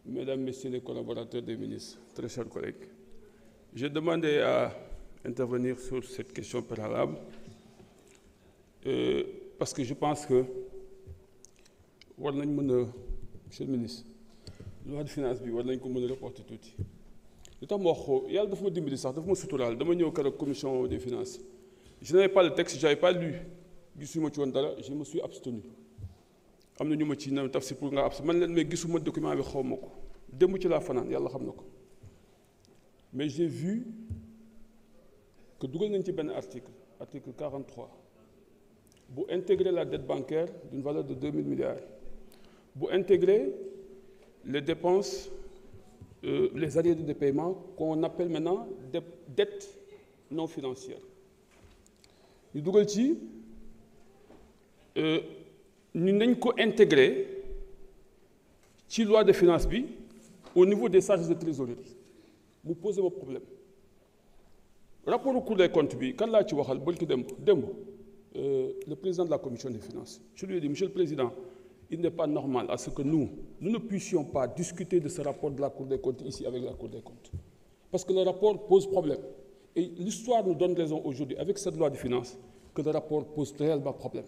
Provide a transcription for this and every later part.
Mesdames, Messieurs les collaborateurs des ministres, très chers collègues, j'ai demandé à intervenir sur cette question préalable parce que je pense que war nañ mën a monsieur le ministre loi de finance bi war nañ ko mën a reporter tuuti li tax ma wax ko yàlla dafa ma dimbali sax dafa ma suturaal dama ñëw keroog commission des finances je n'avais pas le texte, j'avais pas lu gisuma ci woon dara je me suis abstenu am na ñu ma ci na tafsir pour nga abs man leen mais gisuma document bi xaw ma ko démb ci laa fanaan yàlla xam na ko mais j'ai vu que dugal nañ ci benn article 43 bu intégrer la dette bancaire d'une valeur de 2000 milliards bu intégrer les dépenses les arriérés de paiement qu'on appelle maintenant des dettes non financières ñu dugal ci ñu nañ ko intégrer ci loi de finances bi au niveau des charges de trésorerie mu posé ma problème rapport au Cour des comptes bi kan laa ci waxal bërki démb le président de la commission des finances je lui ai dit monsieur le président il n'est pas normal à ce que nous ne puissions pas discuter de ce rapport de la Cour des comptes ici avec la Cour des comptes parce que le rapport pose problème et l'histoire nous donne raison aujourd'hui avec cette loi de finances que le rapport pose réellement problème.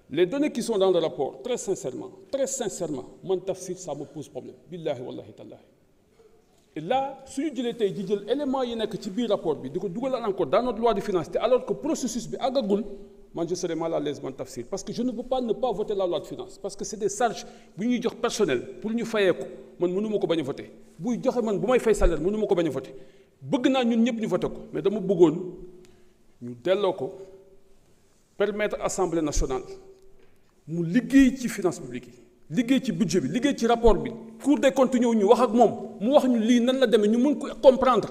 Les données qui sont dans le rapport, très sincèrement, man tafsir, ça me pose problème. Billahi wallahi tallahi. Et là, si nous disons que l'élément qui est dans le rapport, encore dans notre loi de finances, alors que le processus est agagoul, moi je serais mal à l'aise, man tafsir. Parce que je ne peux pas ne pas voter la loi de finances. Parce que c'est des charges personnelles pour nous faire. Moi, je ne peux pas voter. Si je fais un salaire, je ne peux pas voter. Je veux ñun ñëpp ñu voter ko mais dama bëggoon ñu delloo ko permettre assemblée nationale mu liggéey ci finance publique yi liggéey ci budget bi liggéey ci rapport bi Cour des comptes ñëw ñu wax ak moom mu wax ñu lii nan la demee ñu mën ko comprendre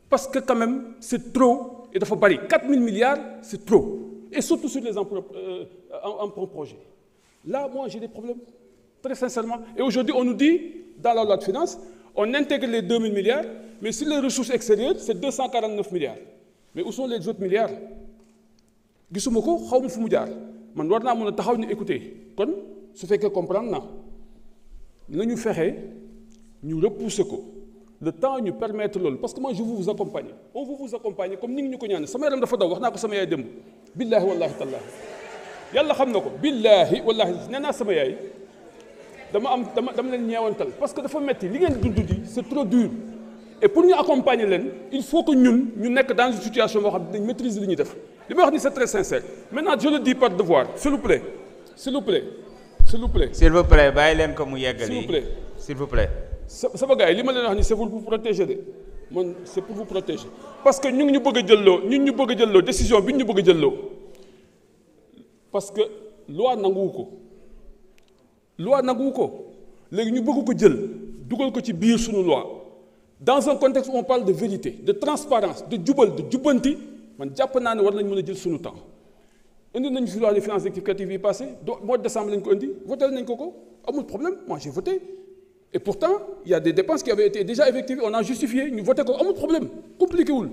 parce que quand même c'est trop et dafa bari 4000 milliards c'est trop et surtout sur les emprunts projets là moi j'ai des problèmes très sincèrement et aujourd'hui on nous dit dans la loi de finances on intègre les 2000 milliards mais sur les ressources extérieures c'est 249 milliards mais où sont les autres milliards gisuma ko xaw ma fu mu jaar man war naa mën a taxaw ni écouter kon su fekkee comprendre naa nañu fexe ñu repousser ko le temps ñu permettre loolu parce que moi je veux vous accompagner on veut vous accompagner comme ni ngi ñu ko ñaan sama yaram dafa daw wax naa ko sama yaay démb billahi wallahi tallahi yàlla xam na ko billahi wallahi nee naa sama yaay dama leen ñeewantal parce que dafa metti li ngeen dund di c'est trop dur et pour ñu accompagner leen il faut que ñun ñu nekk dans une situation boo xam ne dañ maîtriser li ñuy def li may wax ni c'est très sincère maintenant je le dis par devoir s'il vous plaît bàyyi leen ko mu yeggali s'il vous plaît sama gars yi li ma leen wax ni c'est pour vous protéger de man c'est pour vous protéger parce que ñu ngi ñu bëgg a jëlloo décision bi ñu bëgg a jëlloo parce que loi nanguwu ko léegi ñu bëgg ko jël dugal ko ci biir suñu loi dans un contexte où on parle de vérité de transparence de jubal de jubbanti man jàpp naa ne war nañ mën a jël suñu temps indi nañu fi loi de finances rectificative yi passé mois de décembre lañ ko indi voté nañ ko amul problème moi j'ai voté et pourtant il y a des dépenses qui avaient été déjà effectuées on a justifié ñu voté ko amul problème compliqué wul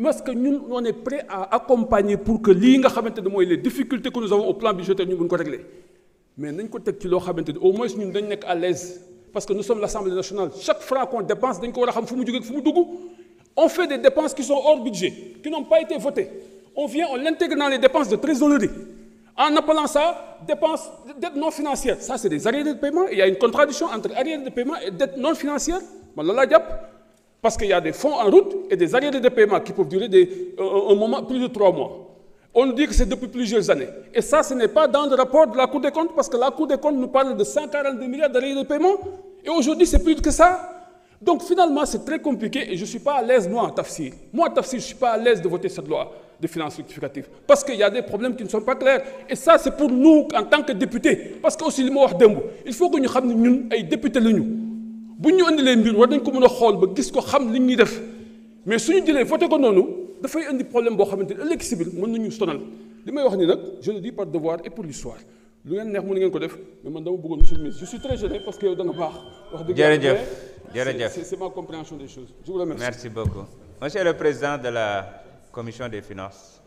parce que ñun on est prêt à accompagner pour que lii nga xamante ne mooy les difficultés que nous avons au plan budgétaire ñu mën ko régler mais nañ ko teg ci loo xamante ni au moins ñun dañ nekk à l'aise parce que nous sommes l'Assemblée nationale chaque franc qu'on dépense dañ ko war a xam fu mu jógee fu mu dugg on fait des dépenses qui sont hors budget qui n'ont pas été votées on l'intègre dans les dépenses de trésorerie en appelant ça dépenses dettes non financières ça c'est des arriérés de paiement il y a une contradiction entre arriérés de paiement et dettes non financières man la laa jàpp parce qu'il y a des fonds en route et des arriérés de paiement qui peuvent durer un moment plus de 3 mois on nous dit que c'est depuis plusieurs années. Et ça, ce n'est pas dans le rapport de la Cour des comptes, parce que la Cour des comptes nous parle de 142 milliards d'arriérés de paiement. Et aujourd'hui, c'est plus que ça. Donc finalement, c'est très compliqué et je ne suis pas à l'aise, moi, tafsir. Moi, tafsir, je ne suis pas à l'aise de voter cette loi de finances rectificative. Parce qu'il y a des problèmes qui ne sont pas clairs. Et ça, c'est pour nous, en tant que députés. Parce que aussi, il faut que nous sachions que nous, les députés, si nous avons des mbir, nous devons xam li ñuy def. Mais si nous disons voter comme nous, dafay indi problème boo xamante ne ëllëg si biir mën nañu sonal li may wax ni nag je le dis par devoir et pour l'histoire lu ngeen neex mën ngeen ko def mais man dama bëggoon monsieur le ministre je suis très gêné parce que yow da nga baax. wax dëgg jërëjëf c'est ma compréhension des choses je vous remercie. Merci beaucoup. Monsieur le président de la commission des finances.